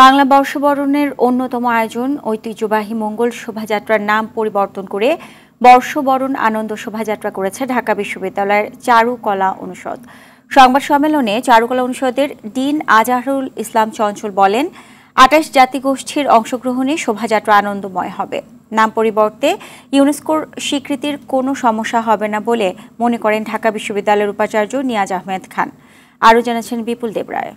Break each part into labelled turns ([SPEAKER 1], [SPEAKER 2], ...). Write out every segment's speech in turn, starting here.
[SPEAKER 1] বাংলা বর্ষবরণের অন্যতম আয়োজন ঐতিহ্যবাহী মঙ্গল শোভাযাত্রার নাম পরিবর্তন করে বর্ষবরণ আনন্দ শোভাযাত্রা করেছে ঢাকা বিশ্ববিদ্যালয়ের চারুকলা অনুষদ। সংবাদ সম্মেলনে চারুকলা অনুষদের ডিন আজহারুল ইসলাম চঞ্চল বলেন, ২৮ জাতিগোষ্ঠীর অংশগ্রহণে শোভাযাত্রা আনন্দময় হবে। নাম পরিবর্তে ইউনেস্কোর স্বীকৃতির কোনো সমস্যা হবে না বলে মনে করেন ঢাকা বিশ্ববিদ্যালয়ের উপাচার্য নিয়াজ আহমেদ খান। আরও জানাচ্ছেন Bipul Debroy.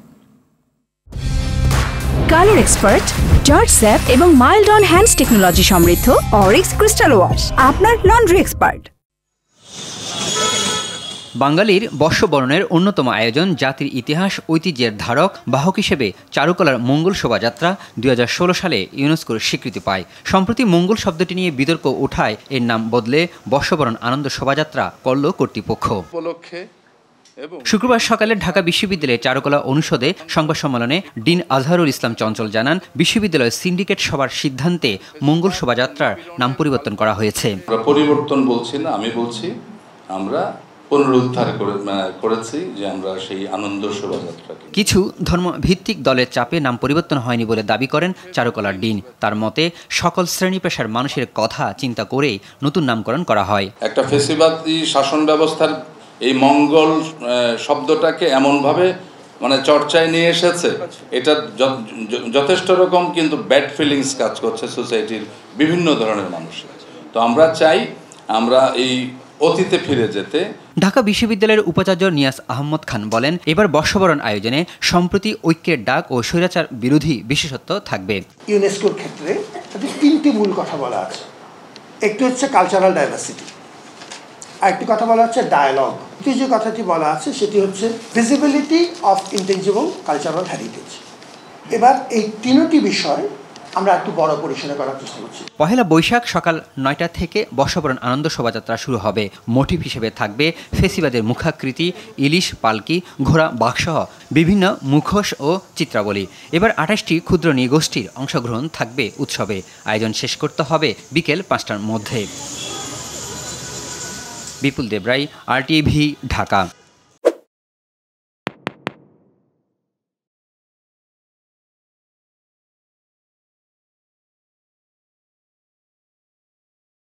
[SPEAKER 2] Colour expert, George স্যাপ এবং মাইল্ড অন হ্যান্ডস টেকনোলজি সমৃদ্ধ অরিক্স ক্রিস্টাল ওয়াশ আপনার লন্ড্রি এক্সপার্ট।
[SPEAKER 3] বাঙালির বর্ষবরণের অন্যতম আয়োজন, জাতির ইতিহাস ঐতিহ্যের ধারক বাহক হিসেবে চারুকলার মঙ্গল শোভাযাত্রা ২০১৬ সালে ইউনেস্কোর স্বীকৃতি পায়। সম্প্রতি মঙ্গল শব্দটি নিয়ে বিতর্ক ওঠায় এর নাম বদলে বর্ষবরণ আনন্দ শোভাযাত্রা করল কর্তৃপক্ষ। শুক্রবার সকালে ঢাকা বিশ্ববিদ্যালয়ের চারুকলা অনুষদে সংবাদ সম্মেলনে ডিন আজহারুল ইসলাম চঞ্চল জানান, বিশ্ববিদ্যালয়ের সিন্ডিকেট সভার সিদ্ধান্তে মঙ্গল শোভাযাত্রার নাম পরিবর্তন করা হয়েছে।
[SPEAKER 4] পরিবর্তন বলছি না, আমি বলছি আমরা পুনরুদ্ধার করেছি যে আমরা সেই আনন্দ শোভাযাত্রাকে।
[SPEAKER 3] কিছু ধর্মভিত্তিক দলের চাপে নাম পরিবর্তন হয়নি বলে দাবি করেন চারুকলার ডিন। তার মতে সকল শ্রেণী পেশার মানুষের কথা চিন্তা করেই নতুন নামকরণ করা হয়।
[SPEAKER 4] একটা ফেসিবাদী শাসন ব্যবস্থার এই মঙ্গল শব্দটাকে এমনভাবে চর্চায় নিয়ে এসেছে, এটা যথেষ্ট রকম কিন্তু ব্যাড ফিলিংস কাজ করছে সোসাইটির বিভিন্ন ধরনের মানুষের। তো আমরা চাই আমরা এই অতীতে ফিরে যেতে।
[SPEAKER 3] ঢাকা বিশ্ববিদ্যালয়ের উপাচার্য নিয়াজ আহমেদ খান বলেন, এবার বর্ষবরণ আয়োজনে সম্প্রতি ঐক্যের ডাক ও স্বৈরাচার বিরোধী বিশেষত্ব থাকবে।
[SPEAKER 5] ইউনেস্কোর ক্ষেত্রে তিনটি মূল কথা বলা আছে। একটি হচ্ছে কালচারাল ডাইভার্সিটি, আরেকটি কথা বলা হচ্ছে ডায়ালগ, দ্বিতীয় যে কথাটি বলা আছে সেটি হচ্ছে ভিজিবিলিটি অফ ইন্টেঞ্জিবল কালচারাল হেরিটেজ। এবার এই তিনটি বিষয় আমরা একটু বড় পরিসরে করার চেষ্টা করছি।
[SPEAKER 3] পহেলা বৈশাখ সকাল ৯টা থেকে বর্ষবরণ আনন্দ শোভাযাত্রা শুরু হবে। মোটিভ হিসেবে থাকবে ফেসিবাদের মুখাকৃতি, ইলিশ, পালকি, ঘোড়া, বাঘসহ বিভিন্ন মুখোশ ও চিত্রাবলী। এবার ২৮টি ক্ষুদ্র নৃগোষ্ঠীর অংশগ্রহণ থাকবে উৎসবে। আয়োজন শেষ করতে হবে বিকেল ৫টার মধ্যে। বিপুল দেবরায়, RTV, ঢাকা।